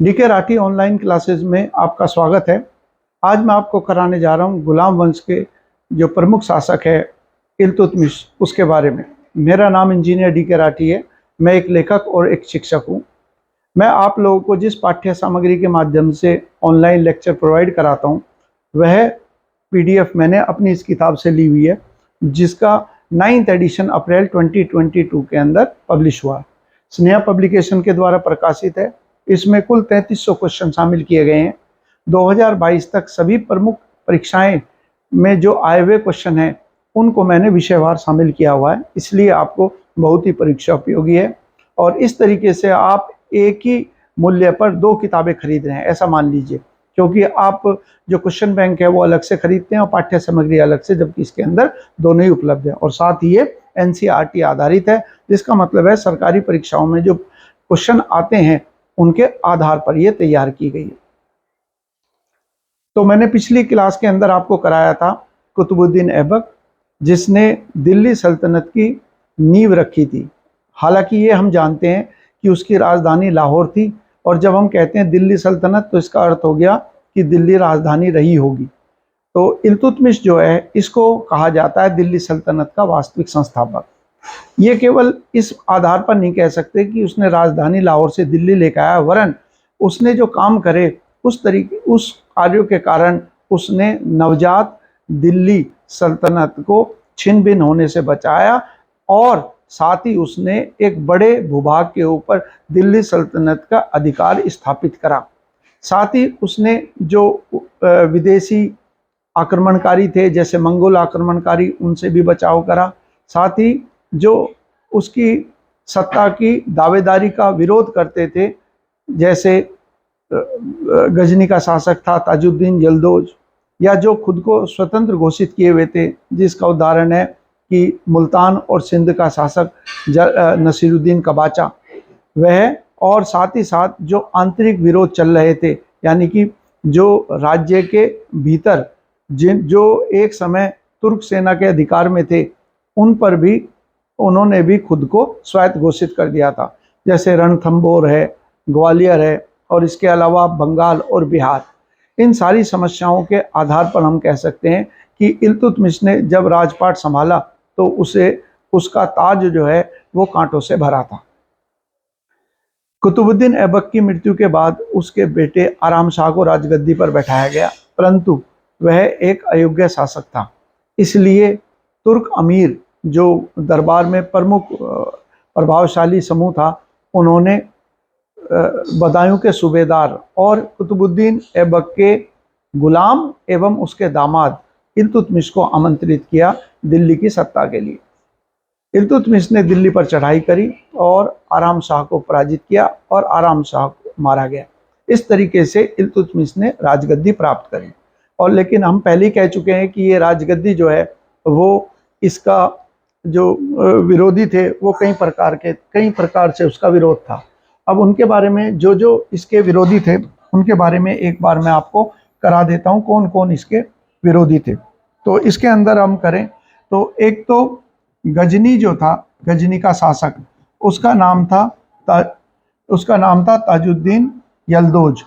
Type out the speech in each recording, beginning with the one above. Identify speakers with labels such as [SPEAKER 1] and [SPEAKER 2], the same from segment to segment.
[SPEAKER 1] DK Rathi online classes में आपका स्वागत है। आज मैं आपको कराने जा रहा हूँ गुलाम वंश के जो प्रमुख शासक है इल्तुतमिश, उसके बारे में। मेरा नाम इंजीनियर डीके राठी है। मैं एक लेखक और एक शिक्षक हूँ। मैं आप लोगों को जिस पाठ्य सामग्री के माध्यम से ऑनलाइन लेक्चर प्रोवाइड कराता हूँ वह पीडीएफ मैंने अपनी इस किताब से ली हुई है, जिसका 9th एडिशन अप्रैल 2022 के अंदर पब्लिश हुआ। स्नेहा पब्लिकेशन के द्वारा प्रकाशित है। इसमें कुल 3300 क्वेश्चन शामिल किए गए हैं। 2022 तक सभी प्रमुख परीक्षाएं में जो आए हुए क्वेश्चन हैं उनको मैंने विषयवार शामिल किया हुआ है, इसलिए आपको बहुत ही परीक्षा उपयोगी है। और इस तरीके से आप एक ही मूल्य पर दो किताबें खरीद रहे हैं, ऐसा मान लीजिए, क्योंकि आप जो क्वेश्चन बैंक है वो अलग से खरीदते हैं और पाठ्य सामग्री अलग से, जबकि इसके अंदर दोनों ही उपलब्ध है। और साथ ही ये एनसीईआरटी आधारित है, जिसका मतलब है सरकारी परीक्षाओं में जो क्वेश्चन आते हैं उनके आधार पर ये तैयार की गई है। तो मैंने पिछली क्लास के अंदर आपको कराया था कुतुबुद्दीन ऐबक, जिसने दिल्ली सल्तनत की नींव रखी थी। हालांकि ये हम जानते हैं कि उसकी राजधानी लाहौर थी, और जब हम कहते हैं दिल्ली सल्तनत तो इसका अर्थ हो गया कि दिल्ली राजधानी रही होगी। तो इल्तुतमिश जो है इसको कहा जाता है दिल्ली सल्तनत का वास्तविक संस्थापक। ये केवल इस आधार पर नहीं कह सकते कि उसने राजधानी लाहौर से दिल्ली लेकर आया, वरन उसने जो काम करे उस कार्यों के कारण उसने नवजात दिल्ली सल्तनत को छिन भिन होने से बचाया, और साथ ही उसने एक बड़े भूभाग के ऊपर दिल्ली सल्तनत का अधिकार स्थापित करा। साथ ही उसने जो विदेशी आक्रमणकारी थे, जैसे मंगोल आक्रमणकारी, उनसे भी बचाव करा। साथ ही जो उसकी सत्ता की दावेदारी का विरोध करते थे, जैसे गजनी का शासक था ताजुद्दीन यल्दौज, या जो खुद को स्वतंत्र घोषित किए हुए थे, जिसका उदाहरण है कि मुल्तान और सिंध का शासक नसीरुद्दीन कबाचा, वह। और साथ ही साथ जो आंतरिक विरोध चल रहे थे, यानी कि जो राज्य के भीतर जो एक समय तुर्क सेना के अधिकार में थे, उन पर भी उन्होंने भी खुद को स्वायत्त घोषित कर दिया था, जैसे रणथंभौर है, ग्वालियर है, और इसके अलावा बंगाल और बिहार। इन सारी समस्याओं के आधार पर हम कह सकते हैं कि इल्तुतमिश ने जब राजपाट संभाला तो उसका ताज जो है वो कांटों से भरा था। कुतुबुद्दीन ऐबक की मृत्यु के बाद उसके बेटे आराम शाह को राजगद्दी पर बैठाया गया, परंतु वह एक अयोग्य शासक था। इसलिए तुर्क अमीर, जो दरबार में प्रमुख प्रभावशाली समूह था, उन्होंने बदायूं के सूबेदार और कुतुबुद्दीन ऐबक के गुलाम एवं उसके दामाद इल्तुतमिश को आमंत्रित किया दिल्ली की सत्ता के लिए। इल्तुतमिश ने दिल्ली पर चढ़ाई करी और आराम शाह को पराजित किया, और आराम शाह को मारा गया। इस तरीके से इल्तुतमिश ने राजगद्दी प्राप्त करी। और लेकिन हम पहले ही कह चुके हैं कि ये राजगद्दी जो है वो, इसका जो विरोधी थे वो कई प्रकार से उसका विरोध था। अब उनके बारे में, जो इसके विरोधी थे उनके बारे में एक बार मैं आपको करा देता हूँ कौन कौन इसके विरोधी थे। तो इसके अंदर हम करें तो एक तो गजनी जो था, गजनी का शासक, उसका नाम था ताजुद्दीन यल्दौज।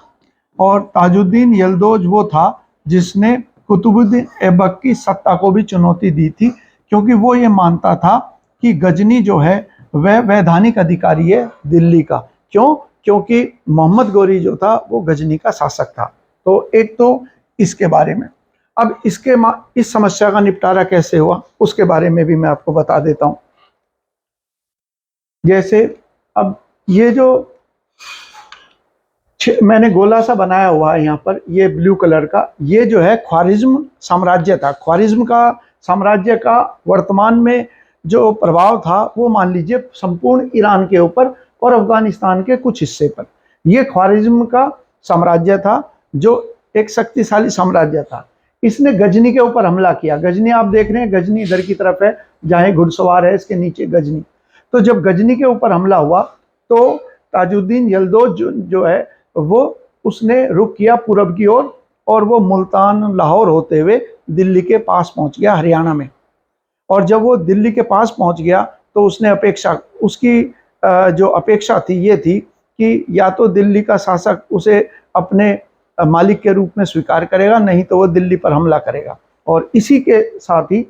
[SPEAKER 1] और ताजुद्दीन यल्दौज वो था जिसने कुतुबुद्दीन ऐबक की सत्ता को भी चुनौती दी थी, क्योंकि वो ये मानता था कि गजनी जो है वह वैधानिक अधिकारी है दिल्ली का। क्यों? क्योंकि मोहम्मद गोरी जो था वो गजनी का शासक था। तो एक तो इसके बारे में। अब इस समस्या का निपटारा कैसे हुआ उसके बारे में भी मैं आपको बता देता हूं। जैसे अब ये जो मैंने गोला सा बनाया हुआ है यहाँ पर, ये ब्लू कलर का, ये जो है ख्वारिज्म साम्राज्य था। ख्वारिज्म का साम्राज्य का वर्तमान में जो प्रभाव था वो मान लीजिए संपूर्ण ईरान के ऊपर और अफगानिस्तान के कुछ हिस्से पर। ये ख्वारिज्म का साम्राज्य था, जो एक शक्तिशाली साम्राज्य था। इसने गजनी के ऊपर हमला किया। गजनी आप देख रहे हैं, गजनी इधर की तरफ है, जहाँ घुड़सवार है इसके नीचे गजनी। तो जब गजनी के ऊपर हमला हुआ तो ताजुद्दीन यल्दौज जो है वो उसने रुख किया पूरब की ओर, और वो मुल्तान लाहौर होते हुए दिल्ली के पास पहुंच गया, हरियाणा में। और जब वो दिल्ली के पास पहुंच गया तो उसकी जो अपेक्षा थी ये थी कि या तो दिल्ली का शासक उसे अपने मालिक के रूप में स्वीकार करेगा, नहीं तो वो दिल्ली पर हमला करेगा। और इसी के साथ ही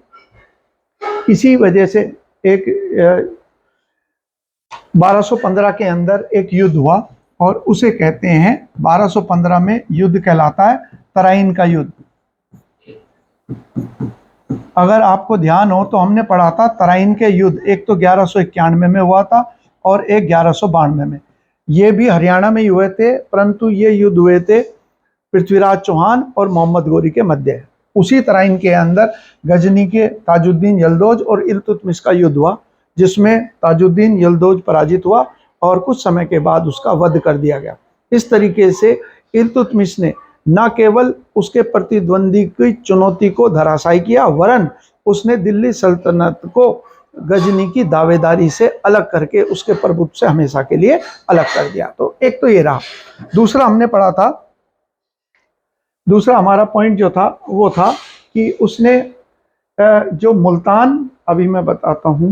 [SPEAKER 1] इसी वजह से एक 1215 के अंदर एक युद्ध हुआ और उसे कहते हैं 1215 में युद्ध कहलाता है तराइन का युद्ध। अगर आपको ध्यान हो तो हमने पढ़ा था तराइन के युद्ध, एक तो 1191 में हुआ था और एक 1192 में। ये भी हरियाणा में ही हुए थे, परंतु ये युद्ध हुए थे पृथ्वीराज चौहान और मोहम्मद गोरी के मध्य। उसी तराइन के अंदर गजनी के ताजुद्दीन यल्दौज और इल्तुतमिश का युद्ध हुआ, जिसमें ताजुद्दीन यल्दौज पराजित हुआ और कुछ समय के बाद उसका वध कर दिया गया। इस तरीके से इल्तुतमिश ने न केवल उसके प्रतिद्वंदी की चुनौती को धराशायी किया, वरन उसने दिल्ली सल्तनत को गजनी की दावेदारी से अलग करके उसके प्रभुत्व से हमेशा के लिए अलग कर दिया। तो एक तो ये रहा। दूसरा हमने पढ़ा था, दूसरा हमारा पॉइंट जो था वो था कि उसने जो मुल्तान, अभी मैं बताता हूं,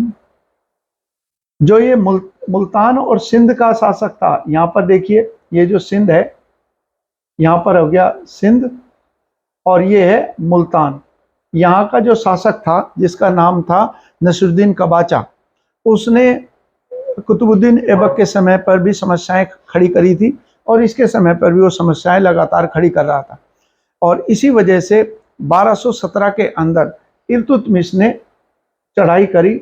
[SPEAKER 1] जो ये मुल्तान और सिंध का शासक था, यहाँ पर देखिए ये जो सिंध है, यहाँ पर हो गया सिंध और ये है मुल्तान। यहाँ का जो शासक था जिसका नाम था नसीरुद्दीन कबाचा, उसने कुतुबुद्दीन ऐबक के समय पर भी समस्याएं खड़ी करी थी और इसके समय पर भी वो समस्याएं लगातार खड़ी कर रहा था। और इसी वजह से 1217 के अंदर इल्तुतमिश ने चढ़ाई करी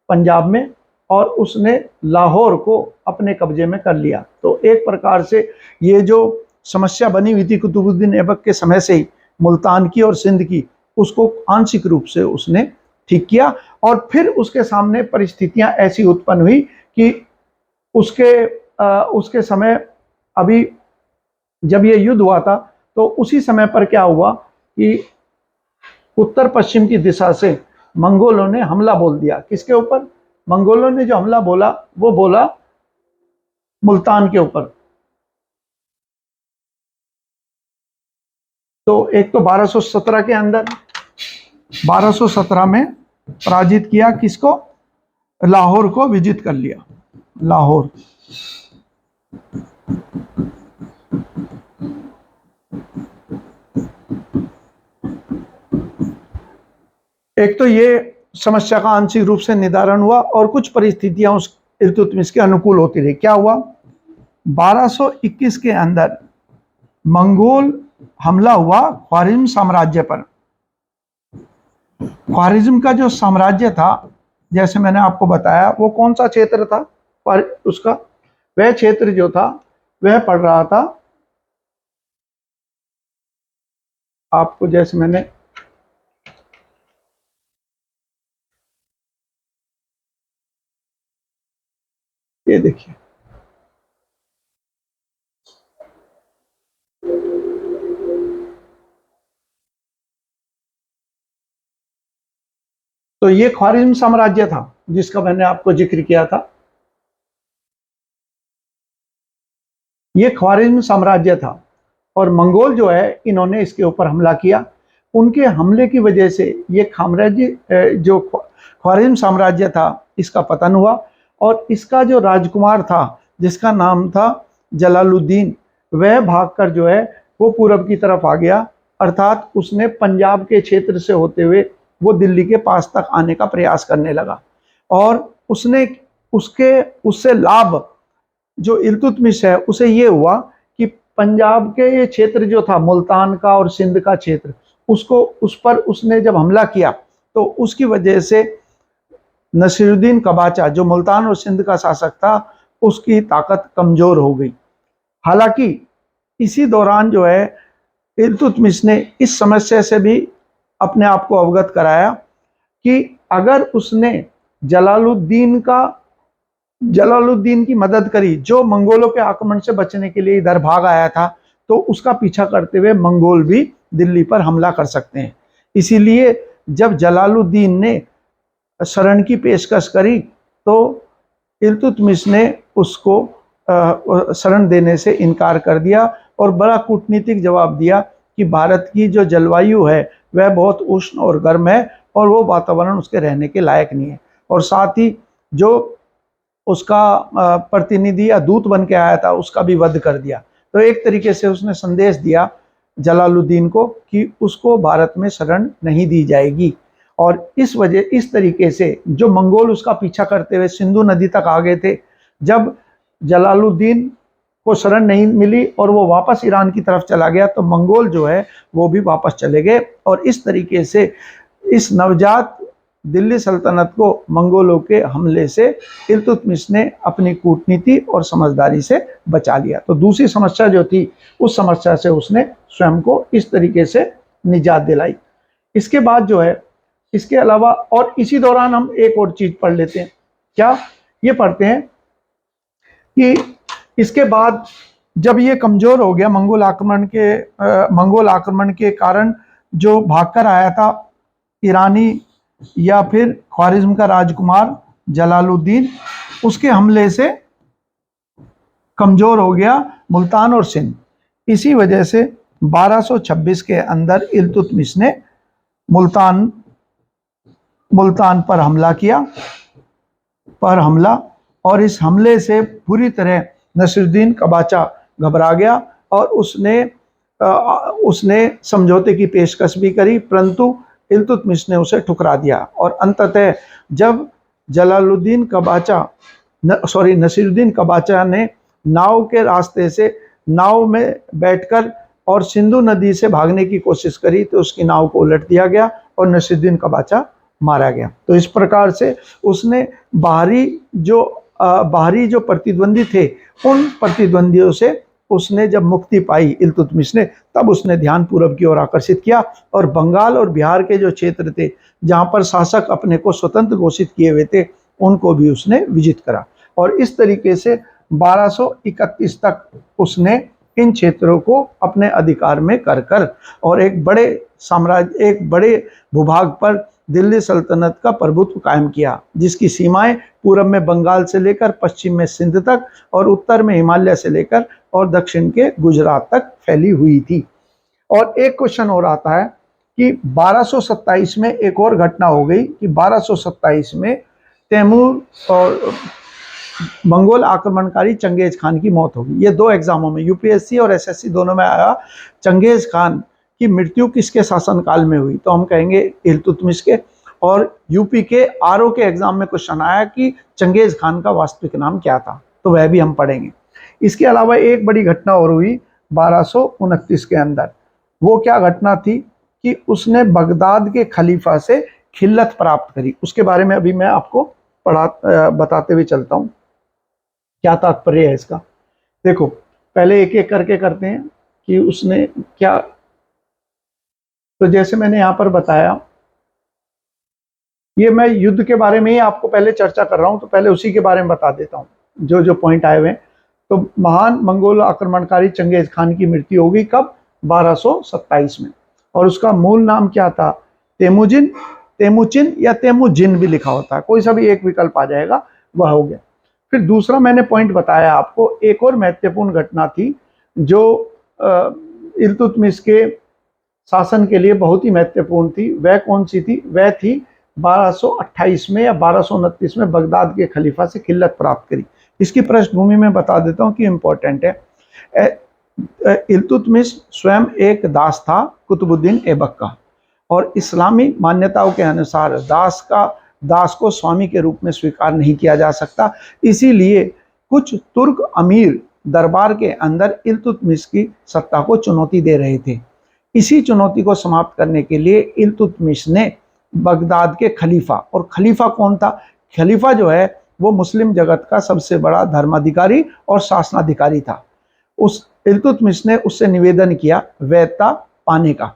[SPEAKER 1] पंजाब में और उसने लाहौर को अपने कब्जे में कर लिया। तो एक प्रकार से ये जो समस्या बनी हुई थी कुतुबुद्दीन ऐबक के समय से ही मुल्तान की और सिंध की, उसको आंशिक रूप से उसने ठीक किया। और फिर उसके सामने परिस्थितियां ऐसी उत्पन्न हुई कि उसके समय, अभी जब ये युद्ध हुआ था तो उसी समय पर क्या हुआ कि उत्तर पश्चिम की दिशा से मंगोलों ने हमला बोल दिया। किसके ऊपर? मंगोलों ने जो हमला बोला वो बोला मुल्तान के ऊपर। तो एक तो 1217 के अंदर, 1217 में पराजित किया किसको? लाहौर को विजित कर लिया, लाहौर। एक तो ये समस्या का आंशिक रूप से निदान हुआ और कुछ परिस्थितियां उस इल्तुतमिश के अनुकूल होती रही। क्या हुआ? 1221 के अंदर मंगोल हमला हुआ ख्वारिज्म साम्राज्य पर। ख्वारिज्म का जो साम्राज्य था, जैसे मैंने आपको बताया, वो कौन सा क्षेत्र था उसका? वह क्षेत्र जो था वह पड़ रहा था, आपको जैसे मैंने ये देखिए, तो ये ख्वारिज्म साम्राज्य था जिसका मैंने आपको जिक्र किया था। ये ख्वारिज्म साम्राज्य था और मंगोल जो है इन्होंने इसके ऊपर हमला किया। उनके हमले की वजह से ये जो ख्वारिज्म साम्राज्य था इसका पतन हुआ और इसका जो राजकुमार था जिसका नाम था जलालुद्दीन, वह भागकर जो है वो पूरब की तरफ आ गया, अर्थात उसने पंजाब के क्षेत्र से होते हुए वो दिल्ली के पास तक आने का प्रयास करने लगा। और उससे लाभ जो इल्तुतमिश है उसे ये हुआ कि पंजाब के ये क्षेत्र जो था मुल्तान का और सिंध का क्षेत्र, उस पर उसने जब हमला किया तो उसकी वजह से नसीरुद्दीन कबाचा जो मुल्तान और सिंध का शासक था उसकी ताकत कमजोर हो गई। हालांकि इसी दौरान जो है इल्तुतमिश ने इस समस्या से भी अपने आप को अवगत कराया कि अगर उसने जलालुद्दीन की मदद करी, जो मंगोलों के आक्रमण से बचने के लिए इधर भाग आया था, तो उसका पीछा करते हुए मंगोल भी दिल्ली पर हमला कर सकते हैं। इसीलिए जब जलालुद्दीन ने शरण की पेशकश करी तो इल्तुतमिश ने उसको शरण देने से इनकार कर दिया और बड़ा कूटनीतिक जवाब दिया कि भारत की जो जलवायु है वह बहुत उष्ण और गर्म है और वो वातावरण उसके रहने के लायक नहीं है। और साथ ही जो उसका प्रतिनिधि या दूत बन के आया था उसका भी वध कर दिया। तो एक तरीके से उसने संदेश दिया जलालुद्दीन को कि उसको भारत में शरण नहीं दी जाएगी। और इस तरीके से जो मंगोल उसका पीछा करते हुए सिंधु नदी तक आ गए थे, जब जलालुद्दीन को शरण नहीं मिली और वो वापस ईरान की तरफ चला गया, तो मंगोल जो है वो भी वापस चले गए। और इस तरीके से इस नवजात दिल्ली सल्तनत को मंगोलों के हमले से इल्तुतमिश ने अपनी कूटनीति और समझदारी से बचा लिया। तो दूसरी समस्या जो थी, उस समस्या से उसने स्वयं को इस तरीके से निजात दिलाई। इसके बाद जो है, इसके अलावा और इसी दौरान हम एक और चीज पढ़ लेते हैं। क्या ये पढ़ते हैं कि इसके बाद जब ये कमजोर हो गया मंगोल आक्रमण के कारण, जो भागकर आया था ईरानी या फिर ख्वारिज्म का राजकुमार जलालुद्दीन, उसके हमले से कमजोर हो गया मुल्तान और सिंध। इसी वजह से 1226 के अंदर इल्तुतमिश ने मुल्तान पर हमला और इस हमले से पूरी तरह नसीरुद्दीन कबाचा घबरा गया और उसने समझौते की पेशकश भी करी, परंतु इल्तुतमिश ने उसे ठुकरा दिया। और अंततः जब नसीरुद्दीन कबाचा ने नाव के रास्ते से नाव में बैठकर और सिंधु नदी से भागने की कोशिश करी, तो उसकी नाव को उलट दिया गया और नसीरुद्दीन कबाचा मारा गया। तो इस प्रकार से उसने बाहरी जो प्रतिद्वंदी थे, उन प्रतिद्वंदियों से उसने जब मुक्ति पाई इल्तुतमिश ने, तब उसने ध्यान पूरब की ओर आकर्षित किया और बंगाल और बिहार के जो क्षेत्र थे जहां पर शासक अपने को स्वतंत्र घोषित किए हुए थे, उनको भी उसने विजित करा। और इस तरीके से 1231 तक उसने इन क्षेत्रों को अपने अधिकार में कर और एक बड़े भूभाग पर दिल्ली सल्तनत का प्रभुत्व कायम किया, जिसकी सीमाएं पूरब में बंगाल से लेकर पश्चिम में सिंध तक और उत्तर में हिमालय से लेकर और दक्षिण के गुजरात तक फैली हुई थी। और एक क्वेश्चन और आता है कि 1227 में एक और घटना हो गई कि 1227 में तैमूर और मंगोल आक्रमणकारी चंगेज खान की मौत होगी। ये दो एग्जामों में, यूपीएससी और एसएससी दोनों में आया। चंगेज खान की मृत्यु किसके शासनकाल में हुई? तो हम कहेंगे इल्तुतमिश के। और यूपी के आरओ के एग्जाम में क्वेश्चन आया कि चंगेज खान का वास्तविक नाम क्या था, तो वह भी हम पढ़ेंगे। इसके अलावा एक बड़ी घटना और हुई 1229 के अंदर। वो क्या घटना थी कि उसने बगदाद के खलीफा से खिल्लत प्राप्त करी। उसके बारे में अभी मैं आपको बताते हुए चलता हूँ, क्या तात्पर्य है इसका। देखो, पहले एक एक करके करते हैं कि उसने क्या। तो जैसे मैंने यहाँ पर बताया, ये मैं युद्ध के बारे में ही आपको पहले चर्चा कर रहा हूँ, तो पहले उसी के बारे में बता देता हूँ जो जो पॉइंट आए हुए हैं। तो महान मंगोल आक्रमणकारी चंगेज खान की मृत्यु होगी कब? 1227 में। और उसका मूल नाम क्या था? तेमुचिन या तेमुजिन भी लिखा होता है, कोई सा भी एक विकल्प आ जाएगा, वह हो गया। फिर दूसरा मैंने पॉइंट बताया आपको, एक और महत्वपूर्ण घटना थी जो इल्तुतमिश के शासन के लिए बहुत ही महत्वपूर्ण थी। वह कौन सी थी? वह थी 1228 में या 1229 में बगदाद के खलीफा से खिल्लत प्राप्त करी। इसकी पृष्ठभूमि में बता देता हूँ कि इम्पोर्टेंट है। इल्तुतमिश स्वयं एक दास था कुतुबुद्दीन ऐबक का, और इस्लामी मान्यताओं के अनुसार दास को स्वामी के रूप में स्वीकार नहीं किया जा सकता। इसीलिए कुछ तुर्क अमीर दरबार के अंदर इल्तुतमिश की सत्ता को चुनौती दे रहे थे। इसी चुनौती को समाप्त करने के लिए इल्तुतमिश ने बगदाद के खलीफा, और खलीफा कौन था? खलीफा जो है वो मुस्लिम जगत का सबसे बड़ा धर्माधिकारी और शासनाधिकारी था। उस इल्तुतमिश ने उससे निवेदन किया वैधता पाने का,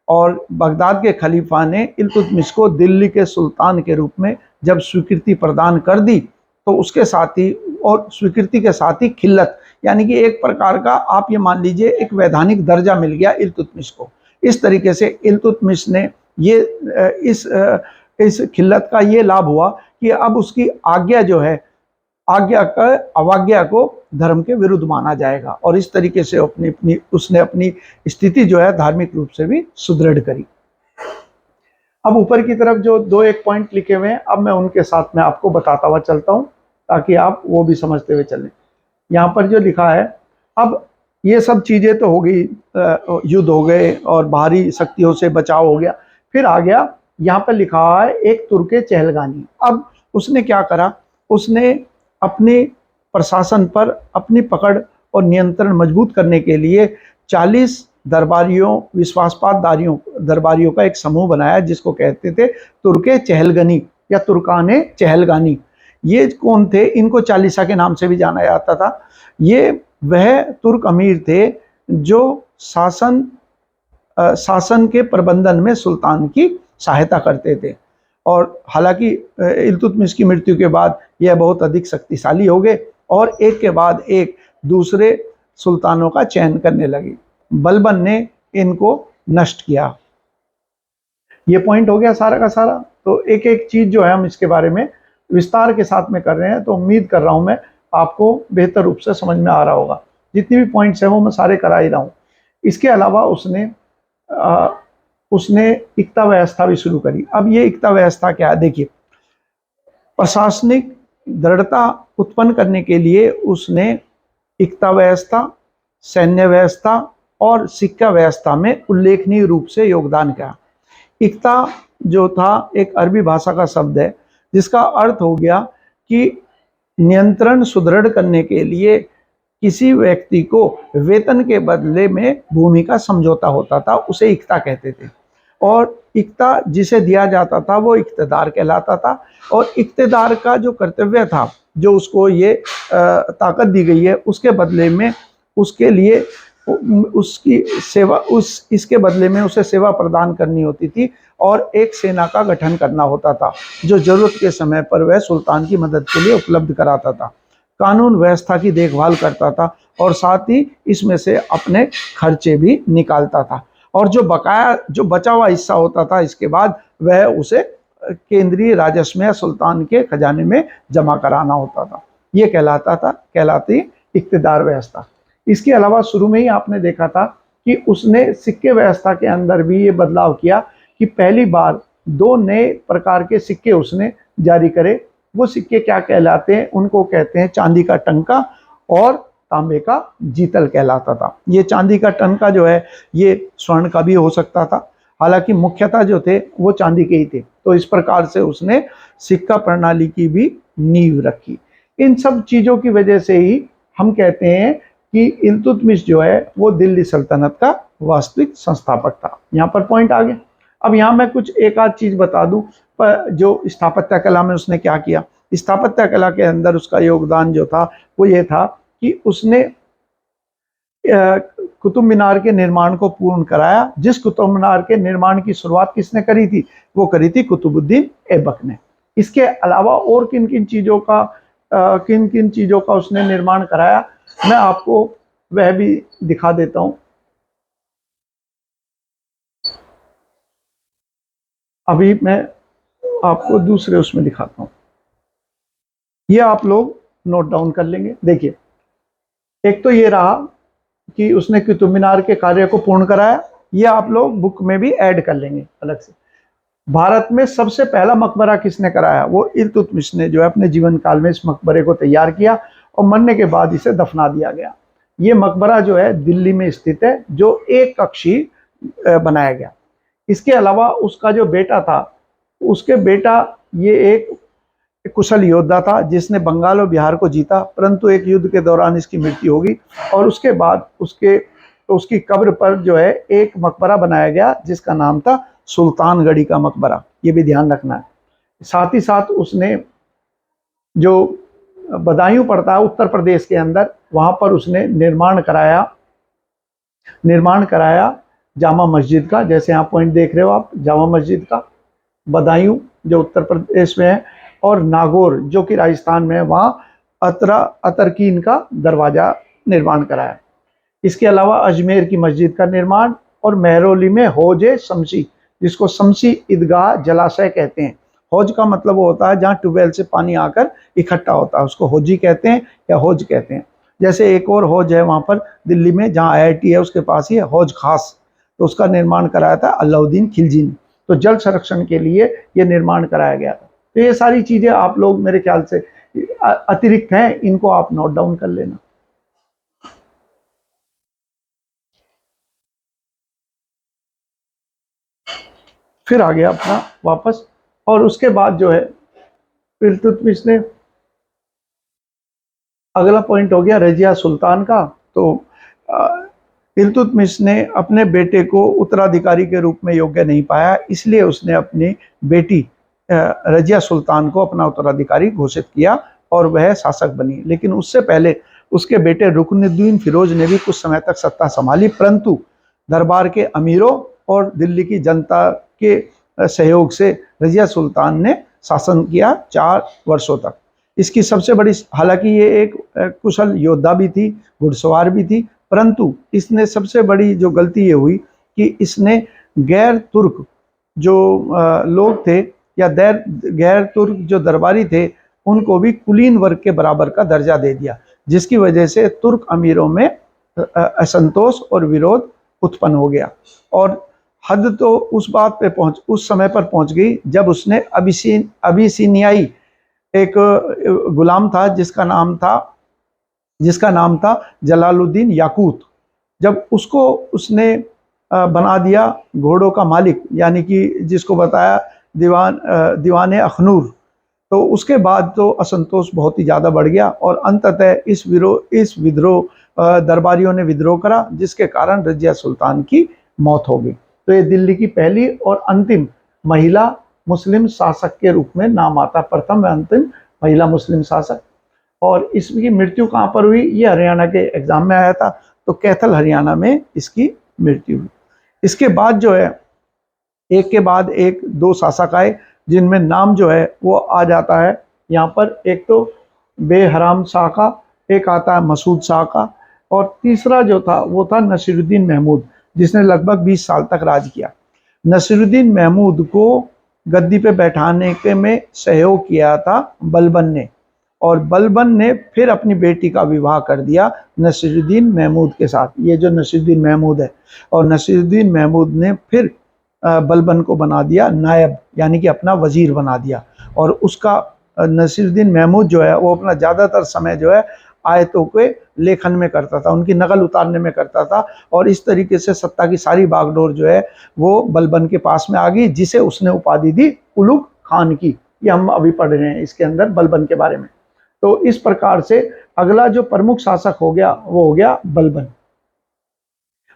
[SPEAKER 1] और बगदाद के खलीफा ने इल्तुतमिश को दिल्ली के सुल्तान के रूप में जब स्वीकृति प्रदान कर दी, तो उसके साथ ही और स्वीकृति के साथ ही खिल्लत, यानी कि एक प्रकार का आप ये मान लीजिए एक वैधानिक दर्जा मिल गया इल्तुतमिश को। इस तरीके से इल्तुतमिश ने ये इस खिल्लत का ये लाभ हुआ कि अब उसकी आज्ञा जो है, अवज्ञा को धर्म के विरुद्ध माना जाएगा, और इस तरीके से उसने अपनी स्थिति जो है धार्मिक रूप से भी सुदृढ़ करी। अब ऊपर की तरफ जो दो एक पॉइंट लिखे हुए हैं, अब मैं उनके साथ में आपको बताता हुआ चलता हूँ ताकि आप वो भी समझते हुए चलें। यहाँ पर जो लिखा है, अब ये सब चीज़ें तो हो गई, युद्ध हो गए और बाहरी शक्तियों से बचाव हो गया। फिर आ गया यहाँ पर लिखा है एक तुर्के चहलगानी। अब उसने क्या करा, उसने अपने प्रशासन पर अपनी पकड़ और नियंत्रण मजबूत करने के लिए 40 दरबारियों, विश्वासपातदारियों दरबारियों का एक समूह बनाया जिसको कहते थे तुर्के चहलगनी या तुर्काने चहलगानी। ये कौन थे? इनको चालीसा के नाम से भी जाना जाता था। ये वह तुर्क अमीर थे जो शासन के प्रबंधन में सुल्तान की सहायता करते थे। और हालांकि इल्तुतमिश की मृत्यु के बाद यह बहुत अधिक शक्तिशाली हो गए और एक के बाद एक दूसरे सुल्तानों का चयन करने लगे। बलबन ने इनको नष्ट किया। ये पॉइंट हो गया सारा का सारा। तो एक एक चीज जो है हम इसके बारे में विस्तार के साथ में कर रहे हैं, तो उम्मीद कर रहा हूं मैं आपको बेहतर रूप से समझ में आ रहा होगा। जितनी भी पॉइंट्स हैं वो मैं सारे करा ही रहा हूँ। इसके अलावा उसने इक्ता व्यवस्था भी शुरू करी। अब ये इक्ता व्यवस्था क्या है, देखिए, प्रशासनिक दृढ़ता उत्पन्न करने के लिए उसने इक्ता व्यवस्था, सैन्य व्यवस्था और शिक्षा व्यवस्था में उल्लेखनीय रूप से योगदान किया। इक्ता जो था एक अरबी भाषा का शब्द है जिसका अर्थ हो गया कि नियंत्रण सुदृढ़ करने के लिए किसी व्यक्ति को वेतन के बदले में भूमि का समझौता होता था, उसे इक्ता कहते थे। और इक्ता जिसे दिया जाता था वो इक्तेदार कहलाता था। और इक्तेदार का जो कर्तव्य था, जो उसको ये ताकत दी गई है, उसके बदले में उसके लिए उसकी सेवा इसके बदले में उसे सेवा प्रदान करनी होती थी और एक सेना का गठन करना होता था जो जरूरत के समय पर वह सुल्तान की मदद के लिए उपलब्ध कराता था, कानून व्यवस्था की देखभाल करता था और साथ ही इसमें से अपने खर्चे भी निकालता था। और जो बचा हुआ हिस्सा होता था इसके बाद वह उसे केंद्रीय राजस्व में सुल्तान के खजाने में जमा कराना होता था। ये कहलाती इक्तेदार व्यवस्था। इसके अलावा शुरू में ही आपने देखा था कि उसने सिक्के व्यवस्था के अंदर भी ये बदलाव किया कि पहली बार 2 नए प्रकार के सिक्के उसने जारी करे। वो सिक्के क्या कहलाते हैं? उनको कहते हैं चांदी का टंका और तांबे का जीतल कहलाता था। ये चांदी का टंका जो है ये स्वर्ण का भी हो सकता था, हालांकि मुख्यतः जो थे वो चांदी के ही थे। तो इस प्रकार से उसने सिक्का प्रणाली की भी नींव रखी। इन सब चीज़ों की वजह से ही हम कहते हैं कि इल्तुतमिश जो है वो दिल्ली सल्तनत का वास्तविक संस्थापक था। यहाँ पर पॉइंट आ गया। अब यहाँ मैं कुछ एक आध चीज़ बता दूं, पर जो स्थापत्य कला में उसने क्या किया। स्थापत्य कला के अंदर उसका योगदान जो था वो ये था कि उसने कुतुब मीनार के निर्माण को पूर्ण कराया। जिस कुतुब मीनार के निर्माण की शुरुआत किसने करी थी? वो करी थी कुतुबुद्दीन ऐबक ने। इसके अलावा और किन किन चीज़ों का उसने निर्माण कराया, मैं आपको वह भी दिखा देता हूं। अभी मैं आपको दूसरे उसमें दिखाता हूं, ये आप लोग नोट डाउन कर लेंगे। देखिए, एक तो ये रहा कि उसने कुतुब मीनार के कार्य को पूर्ण कराया, ये आप लोग बुक में भी ऐड कर लेंगे अलग से। भारत में सबसे पहला मकबरा किसने कराया? वो इल्तुतमिश ने जो है अपने जीवन काल में इस मकबरे को तैयार किया और मरने के बाद इसे दफना दिया गया। ये मकबरा जो है दिल्ली में स्थित है, जो एक कक्षी बनाया गया। इसके अलावा उसका जो बेटा था, उसके बेटा ये एक कुशल योद्धा था जिसने बंगाल और बिहार को जीता, परंतु एक युद्ध के दौरान इसकी मृत्यु हो गई और उसके बाद उसकी कब्र पर जो है एक मकबरा बनाया गया जिसका नाम था सुल्तानगढ़ी का मकबरा। ये भी ध्यान रखना है। साथ ही साथ उसने जो बदायूं पड़ता है उत्तर प्रदेश के अंदर, वहाँ पर उसने निर्माण कराया जामा मस्जिद का। जैसे यहाँ पॉइंट देख रहे हो आप, जामा मस्जिद का बदायूं जो उत्तर प्रदेश में है, और नागौर जो कि राजस्थान में है, वहाँ अतरकीन का दरवाज़ा निर्माण कराया। इसके अलावा अजमेर की मस्जिद का निर्माण और महरौली में हौज शमसी, जिसको शमसी ईदगाह जलाशय कहते हैं। हौज का मतलब वो होता है जहाँ ट्यूबवेल से पानी आकर इकट्ठा होता है, उसको हौजी कहते हैं या हौज कहते हैं। जैसे एक और हौज है वहाँ पर दिल्ली में जहाँ IIT है उसके पास ही है, हौज खास, तो उसका निर्माण कराया था अलाउद्दीन खिलजी ने। तो जल संरक्षण के लिए ये निर्माण कराया गया था। तो ये सारी चीज़ें आप लोग मेरे ख्याल से अतिरिक्त हैं, इनको आप नोट डाउन कर लेना। फिर आ गया अपना वापस, और उसके बाद जो है इल्तुतमिश ने, अगला पॉइंट हो गया रजिया सुल्तान का। तो इल्तुतमिश ने अपने बेटे को उत्तराधिकारी के रूप में योग्य नहीं पाया, इसलिए उसने अपनी बेटी रजिया सुल्तान को अपना उत्तराधिकारी घोषित किया और वह शासक बनी। लेकिन उससे पहले उसके बेटे रुकनुद्दीन फिरोज ने भी कुछ समय तक सत्ता संभाली, परंतु दरबार के अमीरों और दिल्ली की जनता के सहयोग से रजिया सुल्तान ने शासन किया 4 वर्षों तक। इसकी सबसे बड़ी, हालांकि ये एक कुशल योद्धा भी थी, घुड़सवार भी थी, परंतु इसने सबसे बड़ी जो गलती ये हुई कि इसने गैर तुर्क जो लोग थे या गैर तुर्क जो दरबारी थे, उनको भी कुलीन वर्ग के बराबर का दर्जा दे दिया, जिसकी वजह से तुर्क अमीरों में असंतोष और विरोध उत्पन्न हो गया। और हद तो उस समय पर पहुंच गई जब उसने अबिसिनियाई एक गुलाम था जिसका नाम था जलालुद्दीन याकूत, जब उसको उसने बना दिया घोड़ों का मालिक, यानी कि जिसको बताया दीवान अखनूर, तो उसके बाद तो असंतोष बहुत ही ज़्यादा बढ़ गया और अंततः इस विद्रोह दरबारियों ने विद्रोह करा, जिसके कारण रजिया सुल्तान की मौत हो गई। तो ये दिल्ली की पहली और अंतिम महिला मुस्लिम शासक के रूप में नाम आता, प्रथम व अंतिम महिला मुस्लिम शासक। और इसकी मृत्यु कहाँ पर हुई, ये हरियाणा के एग्जाम में आया था, तो कैथल हरियाणा में इसकी मृत्यु हुई। इसके बाद जो है एक के बाद एक 2 शासक आए, जिनमें नाम जो है वो आ जाता है यहाँ पर, एक तो बेहराम शाह का, एक आता है मसूद शाह का, और तीसरा जो था वो था नसीरुद्दीन महमूद, जिसने लगभग 20 साल तक राज किया। नसीरुद्दीन महमूद को गद्दी पे बैठाने के में सहयोग किया था बलबन ने, और बलबन ने फिर अपनी बेटी का विवाह कर दिया नसीरुद्दीन महमूद के साथ, ये जो नसीरुद्दीन महमूद है, और नसीरुद्दीन महमूद ने फिर बलबन को बना दिया नायब, यानी कि अपना वजीर बना दिया। और उसका नसीरुद्दीन महमूद जो है वो अपना ज़्यादातर समय जो है आयतों के लेखन में करता था, उनकी नकल उतारने में करता था, और इस तरीके से सत्ता की सारी बागडोर जो है वो बलबन के पास में आ गई, जिसे उसने उपाधि दी उलुग खान की। ये हम अभी पढ़ रहे हैं इसके अंदर बलबन के बारे में। तो इस प्रकार से अगला जो प्रमुख शासक हो गया वो हो गया बलबन।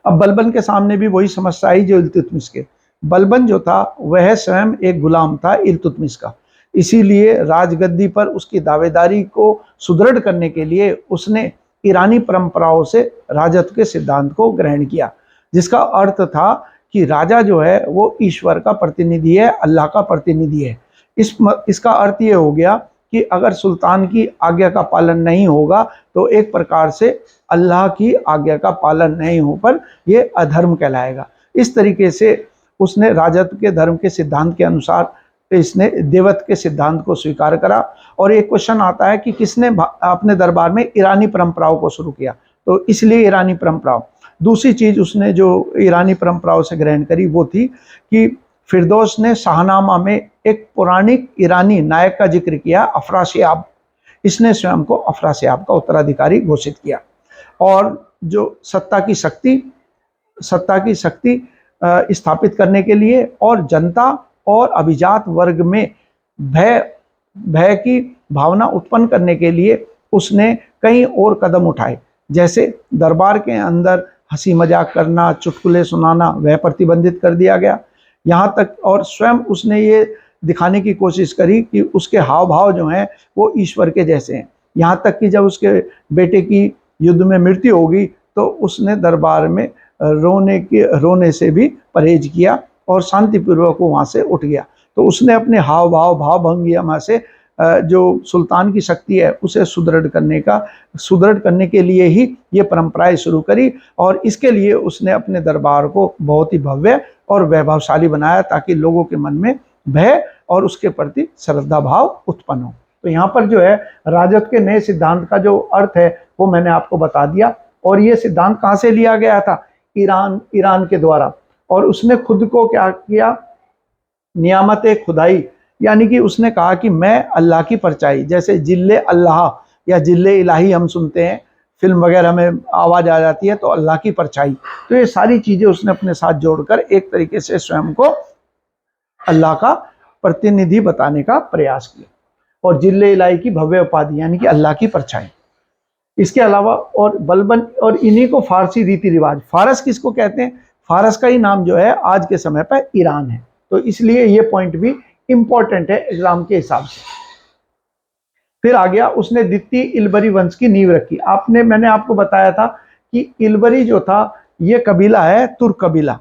[SPEAKER 1] अब बलबन के सामने भी वही समस्या आई जो इल्तुतमिश के। बलबन जो था वह स्वयं एक गुलाम था इल्तुतमिश का, इसीलिए राजगद्दी पर उसकी दावेदारी को सुदृढ़ करने के लिए उसने ईरानी परंपराओं से राजत्व के सिद्धांत को ग्रहण किया, जिसका अर्थ था कि राजा जो है वो ईश्वर का प्रतिनिधि है, अल्लाह का प्रतिनिधि है। इसका अर्थ ये हो गया कि अगर सुल्तान की आज्ञा का पालन नहीं होगा तो एक प्रकार से अल्लाह की आज्ञा का पालन नहीं हो पर यह अधर्म कहलाएगा। इस तरीके से उसने राजत्व के धर्म के सिद्धांत के अनुसार इसने देवत्व के सिद्धांत को स्वीकार करा। और एक क्वेश्चन आता है कि किसने अपने दरबार में ईरानी परंपराओं को शुरू किया, तो इसलिए ईरानी परंपराओं। दूसरी चीज उसने जो ईरानी परंपराओं से ग्रहण करी वो थी कि फिरदौस ने शाहनामा में एक पौराणिक ईरानी नायक का जिक्र किया, अफरासियाब। इसने स्वयं को अफरासियाब का उत्तराधिकारी घोषित किया। और जो सत्ता की शक्ति स्थापित करने के लिए और जनता और अभिजात वर्ग में भय की भावना उत्पन्न करने के लिए उसने कई और कदम उठाए, जैसे दरबार के अंदर हंसी मजाक करना, चुटकुले सुनाना वह प्रतिबंधित कर दिया गया। यहाँ तक और स्वयं उसने ये दिखाने की कोशिश करी कि उसके हाव भाव जो हैं वो ईश्वर के जैसे हैं। यहाँ तक कि जब उसके बेटे की युद्ध में मृत्यु होगी तो उसने दरबार में रोने से भी परहेज किया और शांतिपूर्वक वो वहाँ से उठ गया। तो उसने अपने हाव भाव भंगिमा से जो सुल्तान की शक्ति है उसे सुदृढ़ करने के लिए ही ये परंपराएं शुरू करी, और इसके लिए उसने अपने दरबार को बहुत ही भव्य और वैभवशाली बनाया ताकि लोगों के मन में भय और उसके प्रति श्रद्धा भाव उत्पन्न हो। तो यहाँ पर जो है राजत्व के नए सिद्धांत का जो अर्थ है वो मैंने आपको बता दिया। और ये सिद्धांत कहाँ से लिया गया था? ईरान के द्वारा। और उसने खुद को क्या किया? नियामत खुदाई यानी कि उसने कहा कि मैं अल्लाह की परछाई, जैसे जिल्ले अल्लाह या जिल्ले इलाही हम सुनते हैं, फिल्म वगैरह में आवाज़ आ जाती है, तो अल्लाह की परछाई। तो ये सारी चीज़ें उसने अपने साथ जोड़कर एक तरीके से स्वयं को अल्लाह का प्रतिनिधि बताने का प्रयास किया। और जिल्ले इलाही की भव्य उपाधि यानी कि अल्लाह की परछाई। इसके अलावा और बलबन, और इन्हीं को फारसी रीति रिवाज, फारस किसको कहते हैं, फारस का ही नाम जो है आज के समय पर ईरान है। तो इसलिए ये पॉइंट भी इंपॉर्टेंट है एग्जाम के हिसाब से। फिर आ गया, उसने द्वितीय इल्बरी वंश की नींव रखी। मैंने आपको बताया था कि इल्बरी जो था ये कबीला है तुर्क कबीला,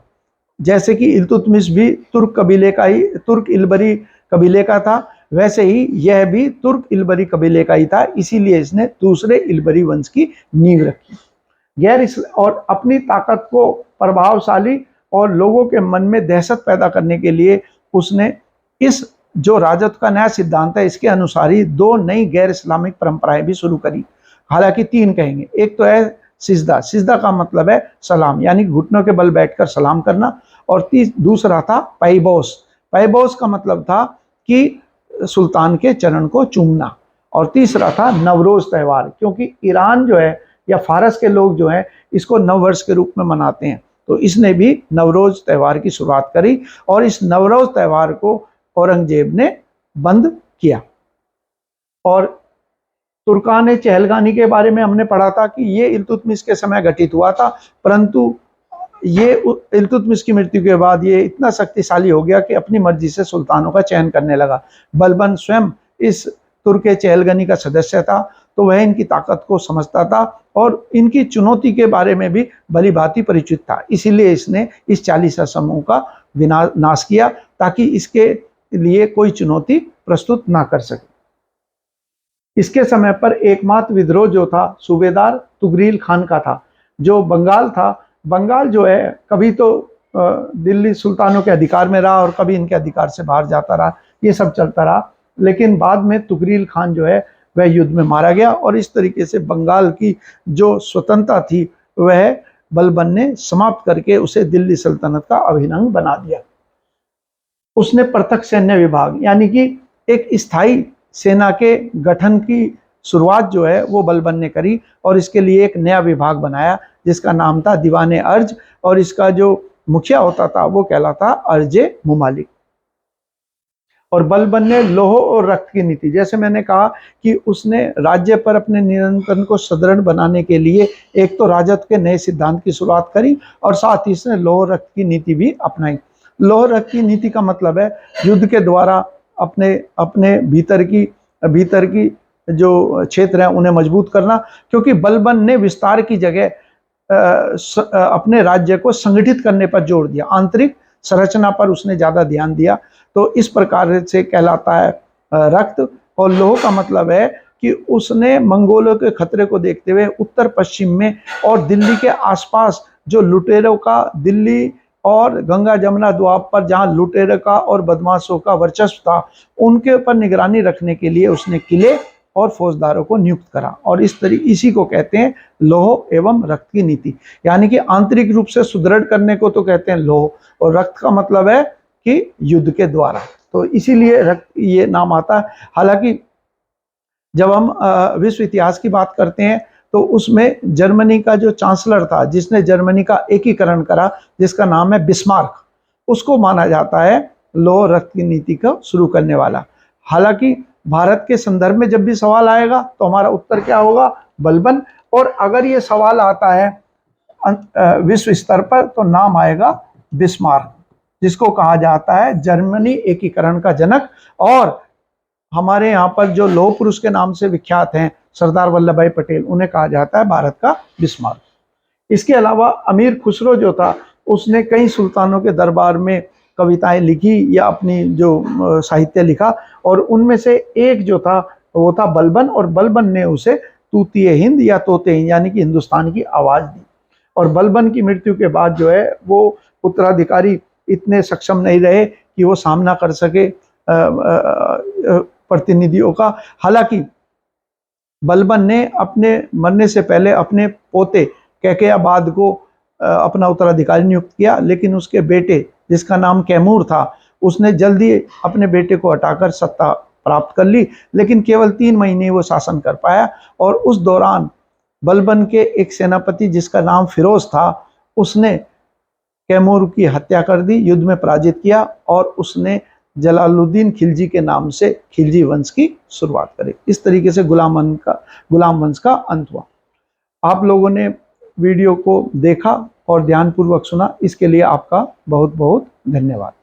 [SPEAKER 1] जैसे कि इल्तुतमिश भी तुर्क कबीले का ही, तुर्क इल्बरी कबीले का था, वैसे ही यह भी तुर्क इल्बरी कबीले का ही था। इसीलिए इसने दूसरे इल्बरी वंश की नींव रखी। और अपनी ताकत को प्रभावशाली और लोगों के मन में दहशत पैदा करने के लिए उसने इस जो राजत्व का नया सिद्धांत है इसके अनुसार ही दो नई गैर इस्लामिक परंपराएं भी शुरू करी। हालांकि तीन कहेंगे। एक तो है सिजदा, सिजदा का मतलब है सलाम, यानी घुटनों के बल बैठकर सलाम करना। और दूसरा था पैबोस, पैबोस का मतलब था कि सुल्तान के चरण को चूमना। और तीसरा था नवरोज त्यौहार, क्योंकि ईरान जो है या फारस के लोग जो हैं इसको नववर्ष के रूप में मनाते हैं, तो इसने भी नवरोज त्यौहार की शुरुआत करी। और इस नवरोज त्यौहार को औरंगजेब ने बंद किया। और तुर्कान चहलगानी के बारे में हमने पढ़ा था कि ये इल्तुतमिश के समय घटित हुआ था, परंतु ये इल्तुतमिश की मृत्यु के बाद ये इतना शक्तिशाली हो गया कि अपनी मर्जी से सुल्तानों का चयन करने लगा। बलबन स्वयं इस तुर्क चहलगानी का सदस्य था, तो वह इनकी ताकत को समझता था और इनकी चुनौती के बारे में भी भली भांति परिचित था। इसीलिए इसने इस 40 समूह का नाश किया ताकि इसके लिए कोई चुनौती प्रस्तुत ना कर सके। इसके समय पर एकमात्र विद्रोह जो था सूबेदार तुगरील खान का था, जो बंगाल था। बंगाल जो है कभी तो दिल्ली सुल्तानों के अधिकार में रहा और कभी इनके अधिकार से बाहर जाता रहा, ये सब चलता रहा। लेकिन बाद में तुगरील खान जो है वह युद्ध में मारा गया और इस तरीके से बंगाल की जो स्वतंत्रता थी वह बलबन ने समाप्त करके उसे दिल्ली सल्तनत का अभिन्न अंग बना दिया। उसने पृथक सैन्य विभाग यानी कि एक स्थायी सेना के गठन की शुरुआत जो है वो बलबन ने करी और इसके लिए एक नया विभाग बनाया जिसका नाम था दीवाने अर्ज, और इसका जो मुखिया होता था वो कहलाता अर्जे मुमालिक। और बलबन ने लोह और रक्त की नीति, जैसे मैंने कहा कि उसने राज्य पर अपने नियंत्रण को सुदृढ़ बनाने के लिए एक तो राजत्व के नए सिद्धांत की शुरुआत करी और साथ ही इसने लोह रक्त की नीति भी अपनाई। लोह रक्त की नीति का मतलब है युद्ध के द्वारा अपने अपने भीतर की जो क्षेत्र हैं उन्हें मजबूत करना, क्योंकि बलबन ने विस्तार की जगह अपने राज्य को संगठित करने पर जोर दिया, आंतरिक संरचना पर उसने ज़्यादा ध्यान दिया। तो इस प्रकार से कहलाता है रक्त। और लोह का मतलब है कि उसने मंगोलों के खतरे को देखते हुए उत्तर पश्चिम में और दिल्ली के आसपास जो लुटेरों का, दिल्ली और गंगा जमुना द्वीप पर जहां लुटेरों का और बदमाशों का वर्चस्व था, उनके ऊपर निगरानी रखने के लिए उसने किले और फौजदारों को नियुक्त करा। और इसी को कहते हैं लोह एवं रक्त की नीति, यानी कि आंतरिक रूप से सुदृढ़ करने को तो कहते हैं लोह, और रक्त का मतलब है कि युद्ध के द्वारा, तो इसीलिए रक्त ये नाम आता है। हालांकि जब हम विश्व इतिहास की बात करते हैं तो उसमें जर्मनी का जो चांसलर था जिसने जर्मनी का एकीकरण करा, जिसका नाम है बिस्मार्क, उसको माना जाता है लोह रक्त की नीति को शुरू करने वाला। हालांकि भारत के संदर्भ में जब भी सवाल आएगा तो हमारा उत्तर क्या होगा, बलबन। और अगर ये सवाल आता है विश्व स्तर पर तो नाम आएगा बिस्मार्क, जिसको कहा जाता है जर्मनी एकीकरण का जनक। और हमारे यहाँ पर जो लौह पुरुष के नाम से विख्यात हैं सरदार वल्लभ भाई पटेल, उन्हें कहा जाता है भारत का बिस्मार्क। इसके अलावा अमीर खुसरो जो था उसने कई सुल्तानों के दरबार में कविताएं लिखी या अपनी जो साहित्य लिखा, और उनमें से एक जो था वो था बलबन, और बलबन ने उसे तूतीय हिंद या तोते हिंद यानी कि हिंदुस्तान की आवाज़ दी। और बलबन की मृत्यु के बाद जो है वो उत्तराधिकारी इतने सक्षम नहीं रहे कि वो सामना कर सके प्रतिनिधियों का। हालांकि बलबन ने अपने मरने से पहले अपने पोते कैकेयाबाद को अपना उत्तराधिकारी नियुक्त किया, लेकिन उसके बेटे जिसका नाम कैमूर था उसने जल्दी अपने बेटे को हटाकर सत्ता प्राप्त कर ली, लेकिन केवल 3 महीने वो शासन कर पाया। और उस दौरान बलबन के एक सेनापति जिसका नाम फिरोज था, उसने कैमूर की हत्या कर दी, युद्ध में पराजित किया, और उसने जलालुद्दीन खिलजी के नाम से खिलजी वंश की शुरुआत करी। इस तरीके से गुलाम वंश का अंत हुआ। आप लोगों ने वीडियो को देखा और ध्यानपूर्वक सुना, इसके लिए आपका बहुत बहुत धन्यवाद।